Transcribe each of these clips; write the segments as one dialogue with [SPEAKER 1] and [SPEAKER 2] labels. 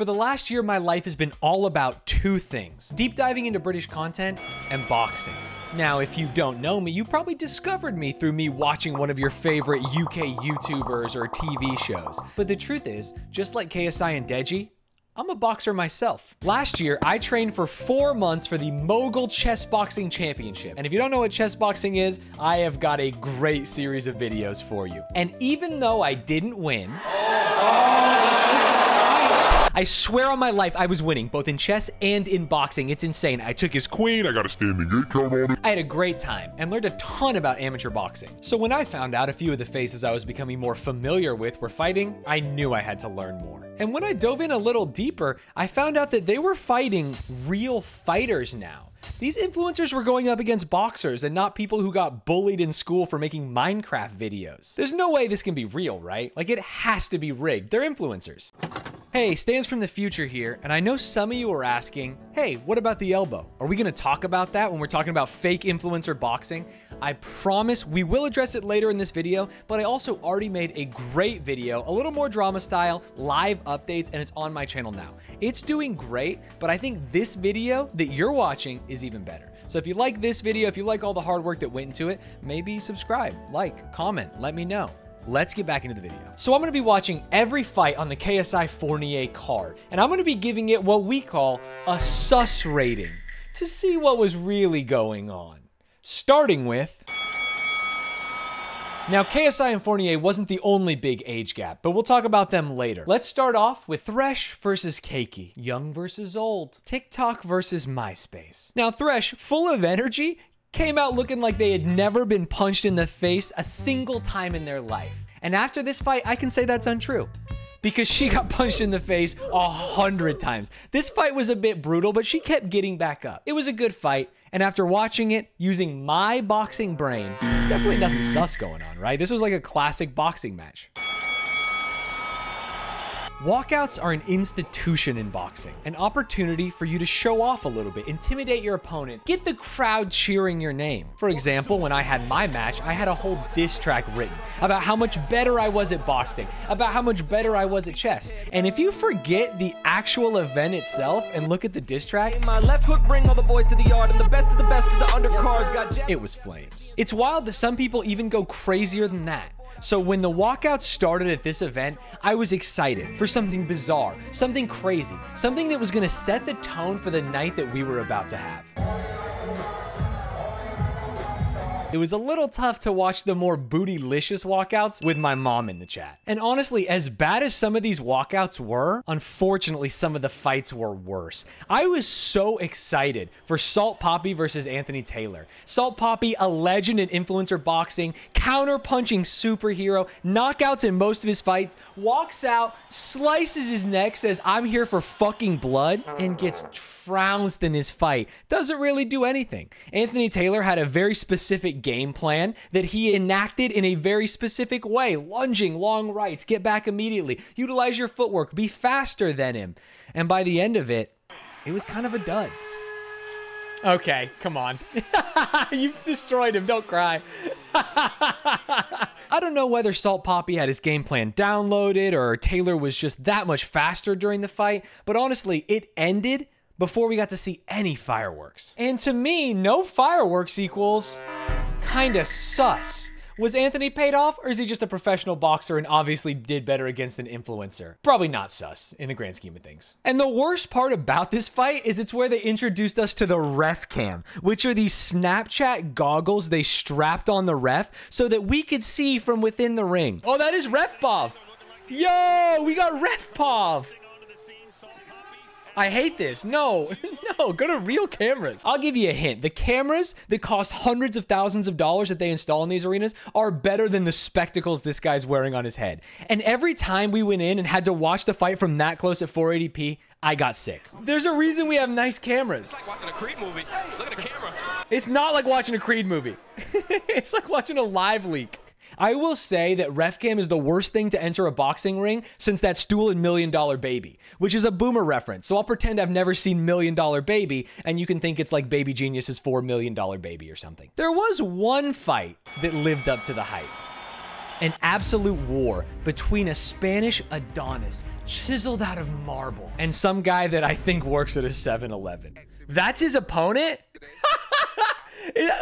[SPEAKER 1] For the last year, my life has been all about two things: deep diving into British content and boxing. Now, if you don't know me, you probably discovered me through me watching one of your favorite UK YouTubers or TV shows. But the truth is, just like KSI and Deji, I'm a boxer myself. Last year, I trained for 4 months for the Mogul Chess Boxing Championship. And if you don't know what chess boxing is, I have got a great series of videos for you. And even though I didn't win, I swear on my life I was winning, both in chess and in boxing. It's insane. I took his queen, I got a standing gate count on it. I had a great time and learned a ton about amateur boxing. So when I found out a few of the faces I was becoming more familiar with were fighting, I knew I had to learn more. And when I dove in a little deeper, I found out that they were fighting real fighters now. These influencers were going up against boxers and not people who got bullied in school for making Minecraft videos. There's no way this can be real, right? Like, it has to be rigged. They're influencers. Hey, Stans from the future here, and I know some of you are asking, hey, what about the elbow? Are we gonna talk about that when we're talking about fake influencer boxing? I promise we will address it later in this video, but I also already made a great video, a little more drama style, live updates, and it's on my channel now. It's doing great, but I think this video that you're watching is even better. So if you like this video, if you like all the hard work that went into it, maybe subscribe, like, comment, let me know. Let's get back into the video. So I'm going to be watching every fight on the KSI Fournier card, and I'm going to be giving it what we call a sus rating to see what was really going on. Starting with... Now, KSI and Fournier wasn't the only big age gap, but we'll talk about them later. Let's start off with Thresh versus Keiki, young versus old, TikTok versus MySpace. Now, Thresh, full of energy, came out looking like they had never been punched in the face a single time in their life. And after this fight, I can say that's untrue, because she got punched in the face 100 times. This fight was a bit brutal, but she kept getting back up. It was a good fight, and after watching it, using my boxing brain, definitely nothing sus going on, right? This was like a classic boxing match. Walkouts are an institution in boxing, an opportunity for you to show off a little bit, intimidate your opponent, get the crowd cheering your name. For example, when I had my match, I had a whole diss track written about how much better I was at boxing, about how much better I was at chess. And if you forget the actual event itself and look at the diss track,
[SPEAKER 2] my left hook bring all the boys to the yard, and the best of the undercards got
[SPEAKER 1] it was flames. It's wild that some people even go crazier than that. So when the walkouts started at this event, I was excited for something bizarre, something crazy, something that was gonna set the tone for the night that we were about to have. It was a little tough to watch the more bootylicious walkouts with my mom in the chat. And honestly, as bad as some of these walkouts were, unfortunately, some of the fights were worse. I was so excited for Salt Papi versus Anthony Taylor. Salt Papi, a legend in influencer boxing, counter-punching superhero, knockouts in most of his fights, walks out, slices his neck, says, "I'm here for fucking blood," and gets trounced in his fight. Doesn't really do anything. Anthony Taylor had a very specific game plan that he enacted in a very specific way. Lunging, long rights, get back immediately, utilize your footwork, be faster than him. And by the end of it, it was kind of a dud. Okay, come on. You've destroyed him, don't cry. I don't know whether Salt Papi had his game plan downloaded or Taylor was just that much faster during the fight, but honestly, it ended before we got to see any fireworks. And to me, no fireworks equals kinda sus. Was Anthony paid off, or is he just a professional boxer and obviously did better against an influencer? Probably not sus in the grand scheme of things. And the worst part about this fight is it's where they introduced us to the ref cam, which are these Snapchat goggles they strapped on the ref so that we could see from within the ring. Oh, that is RefPov. Yo, we got RefPov. I hate this. No, no, go to real cameras. I'll give you a hint. The cameras that cost hundreds of thousands of dollars that they install in these arenas are better than the spectacles this guy's wearing on his head. And every time we went in and had to watch the fight from that close at 480p, I got sick. There's a reason we have nice cameras.
[SPEAKER 3] It's like watching a Creed movie. Look at the camera.
[SPEAKER 1] It's not like watching a Creed movie. It's like watching a live leak. I will say that RefCam is the worst thing to enter a boxing ring since that Stool and $1 Million Baby, which is a boomer reference. So I'll pretend I've never seen $1 Million Baby, and you can think it's like Baby Genius's $4 Million Baby or something. There was one fight that lived up to the hype. An absolute war between a Spanish Adonis chiseled out of marble and some guy that I think works at a 7-Eleven. That's his opponent?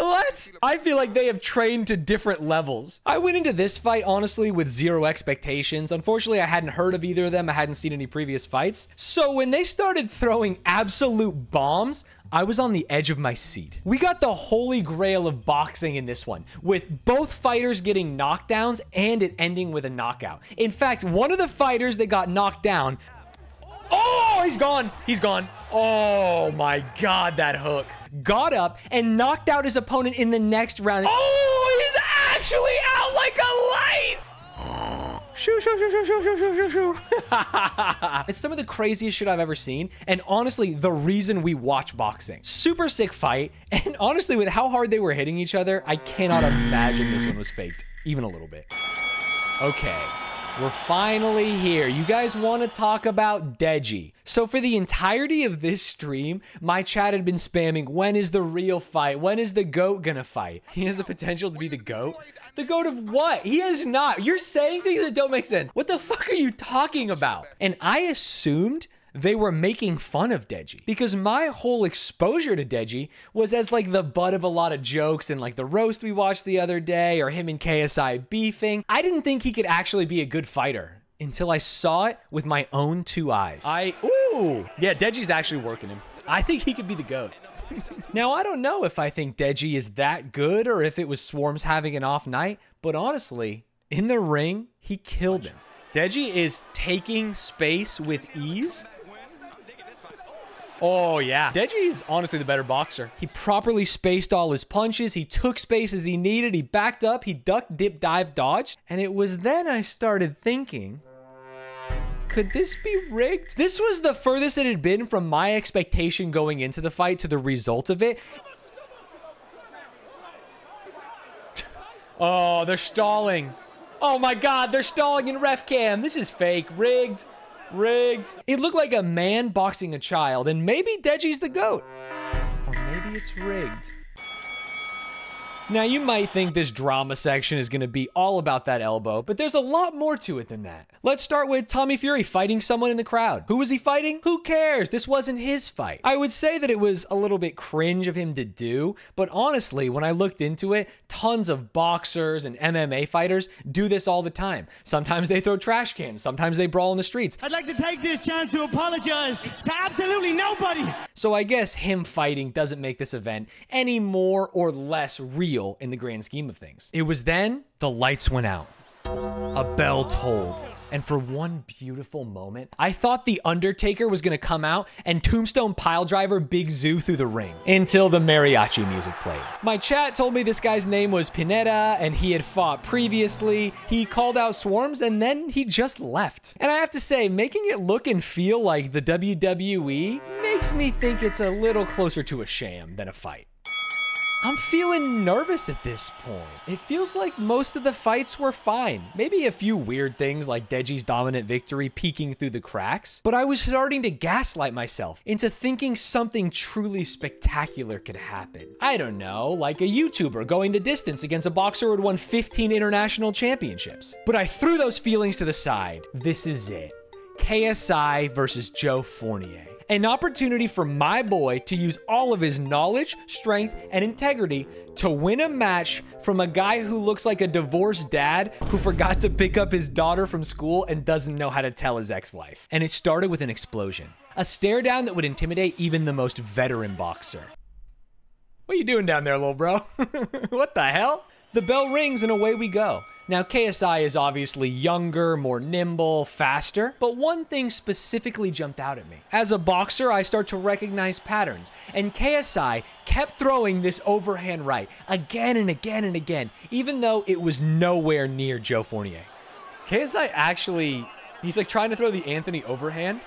[SPEAKER 1] What? I feel like they have trained to different levels. I went into this fight, honestly, with zero expectations. Unfortunately, I hadn't heard of either of them. I hadn't seen any previous fights. So when they started throwing absolute bombs, I was on the edge of my seat. We got the holy grail of boxing in this one, with both fighters getting knockdowns and it ending with a knockout. In fact, one of the fighters that got knocked down... Oh, he's gone. He's gone. Oh my God, that hook. Got up and knocked out his opponent in the next round. Oh, he's actually out like a light. Shoo, shoo, shoo, shoo, shoo, shoo, shoo, shoo. It's some of the craziest shit I've ever seen. And honestly, the reason we watch boxing. Super sick fight. And honestly, with how hard they were hitting each other, I cannot imagine this one was faked, even a little bit. Okay. We're finally here. You guys want to talk about Deji. So for the entirety of this stream, my chat had been spamming, when is the real fight? When is the GOAT gonna fight? He has the potential to be the GOAT? The GOAT of what? He is not. You're saying things that don't make sense. What the fuck are you talking about? And I assumed they were making fun of Deji because my whole exposure to Deji was as like the butt of a lot of jokes and like the roast we watched the other day or him and KSI beefing. I didn't think he could actually be a good fighter until I saw it with my own two eyes. Yeah, Deji's actually working him. I think he could be the GOAT. Now, I don't know if I think Deji is that good or if it was Swarms having an off night, but honestly, in the ring, he killed him. Deji is taking space with ease. Oh, yeah. Deji's honestly the better boxer. He properly spaced all his punches. He took space as he needed. He backed up. He ducked, dip, dive, dodged. And it was then I started thinking, could this be rigged? This was the furthest it had been from my expectation going into the fight to the result of it. Oh, they're stalling. Oh my God, they're stalling in ref cam. This is fake. Rigged. Rigged. It looked like a man boxing a child, and maybe Deji's the GOAT. Or maybe it's rigged. Now, you might think this drama section is going to be all about that elbow, but there's a lot more to it than that. Let's start with Tommy Fury fighting someone in the crowd. Who was he fighting? Who cares? This wasn't his fight. I would say that it was a little bit cringe of him to do, but honestly, when I looked into it, tons of boxers and MMA fighters do this all the time. Sometimes they throw trash cans. Sometimes they brawl in the streets.
[SPEAKER 4] I'd like to take this chance to apologize to absolutely nobody.
[SPEAKER 1] So I guess him fighting doesn't make this event any more or less real in the grand scheme of things. It was then the lights went out. A bell tolled. And for one beautiful moment, I thought The Undertaker was going to come out and tombstone piledriver Big Zoo through the ring until the mariachi music played. My chat told me this guy's name was Pineda and he had fought previously. He called out Swarms and then he just left. And I have to say, making it look and feel like the WWE makes me think it's a little closer to a sham than a fight. I'm feeling nervous at this point. It feels like most of the fights were fine. Maybe a few weird things like Deji's dominant victory peeking through the cracks, but I was starting to gaslight myself into thinking something truly spectacular could happen. I don't know, like a YouTuber going the distance against a boxer who had won 15 international championships. But I threw those feelings to the side. This is it. KSI versus Joe Fournier. An opportunity for my boy to use all of his knowledge, strength, and integrity to win a match from a guy who looks like a divorced dad who forgot to pick up his daughter from school and doesn't know how to tell his ex-wife. And it started with an explosion. A stare down that would intimidate even the most veteran boxer. What are you doing down there, little bro? What the hell? The bell rings and away we go. Now, KSI is obviously younger, more nimble, faster, but one thing specifically jumped out at me. As a boxer, I start to recognize patterns, and KSI kept throwing this overhand right again and again and again, even though it was nowhere near Joe Fournier. KSI actually, he's like trying to throw the Anthony overhand,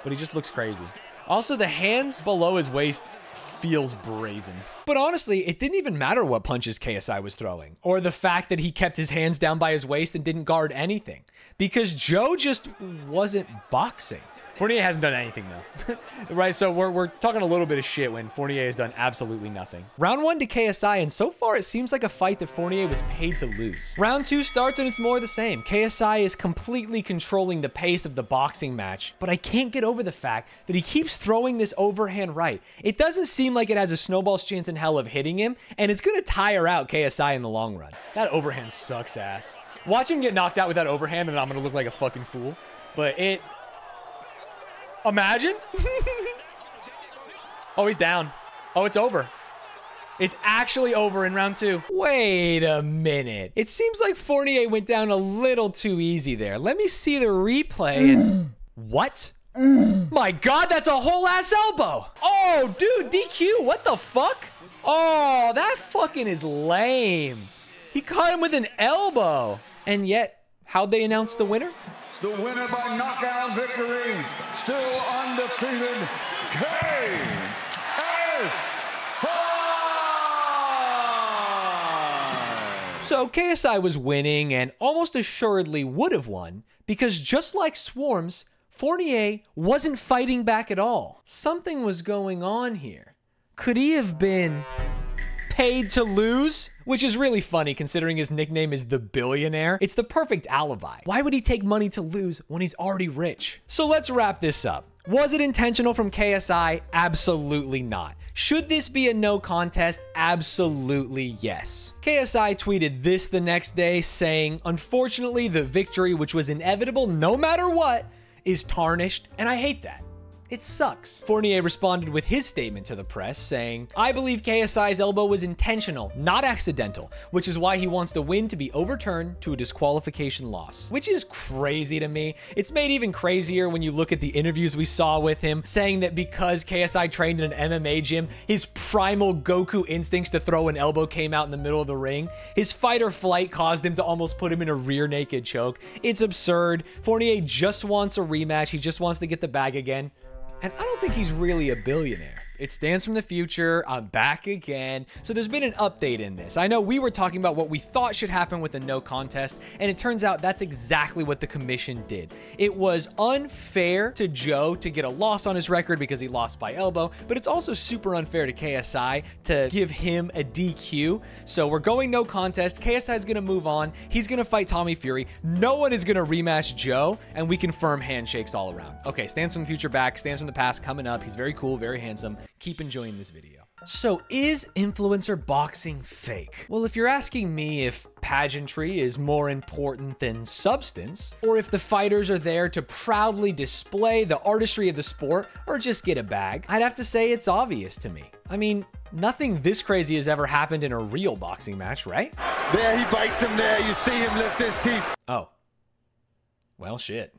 [SPEAKER 1] but he just looks crazy. Also, the hands below his waist feels brazen. But honestly, it didn't even matter what punches KSI was throwing, or the fact that he kept his hands down by his waist and didn't guard anything, because Joe just wasn't boxing. Fournier hasn't done anything though. Right, so we're talking a little bit of shit when Fournier has done absolutely nothing. Round 1 to KSI, and so far it seems like a fight that Fournier was paid to lose. Round 2 starts and it's more the same. KSI is completely controlling the pace of the boxing match, but I can't get over the fact that he keeps throwing this overhand right. It doesn't seem like it has a snowball's chance in hell of hitting him, and it's gonna tire out KSI in the long run. That overhand sucks ass. Watch him get knocked out with that overhand and I'm gonna look like a fucking fool. But it... Imagine? Oh, he's down. Oh, it's over. It's actually over in round 2. Wait a minute. It seems like Fournier went down a little too easy there. Let me see the replay and... What? My God, that's a whole ass elbow. Oh, dude, DQ. What the fuck? Oh, that fucking is lame. He caught him with an elbow. And yet, how'd they announce the winner?
[SPEAKER 5] The winner by knockout victory, still undefeated, KSI.
[SPEAKER 1] So KSI was winning and almost assuredly would have won because just like Swarms, Fournier wasn't fighting back at all. Something was going on here. Could he have been paid to lose? Which is really funny considering his nickname is the Billionaire. It's the perfect alibi. Why would he take money to lose when he's already rich? So let's wrap this up. Was it intentional from KSI? Absolutely not. Should this be a no contest? Absolutely yes. KSI tweeted this the next day saying, "Unfortunately, the victory, which was inevitable no matter what, is tarnished, and I hate that. It sucks." Fournier responded with his statement to the press saying, "I believe KSI's elbow was intentional, not accidental, which is why he wants the win to be overturned to a disqualification loss." Which is crazy to me. It's made even crazier when you look at the interviews we saw with him, saying that because KSI trained in an MMA gym, his primal Goku instincts to throw an elbow came out in the middle of the ring. His fight or flight caused him to almost put him in a rear naked choke. It's absurd. Fournier just wants a rematch. He just wants to get the bag again. And I don't think he's really a billionaire. It stands from the future. I'm back again. So there's been an update in this. I know we were talking about what we thought should happen with a no contest, and it turns out that's exactly what the commission did. It was unfair to Joe to get a loss on his record because he lost by elbow, but it's also super unfair to KSI to give him a DQ. So we're going no contest. KSI is going to move on. He's going to fight Tommy Fury. No one is going to rematch Joe, and we confirm handshakes all around. Okay, stands from the future back, stands from the past coming up. He's very cool, very handsome. Keep enjoying this video. So is influencer boxing fake? Well, if you're asking me if pageantry is more important than substance, or if the fighters are there to proudly display the artistry of the sport or just get a bag, I'd have to say it's obvious to me. I mean, nothing this crazy has ever happened in a real boxing match, right?
[SPEAKER 5] There he bites him there. You see him lift his teeth.
[SPEAKER 1] Oh. Well, shit.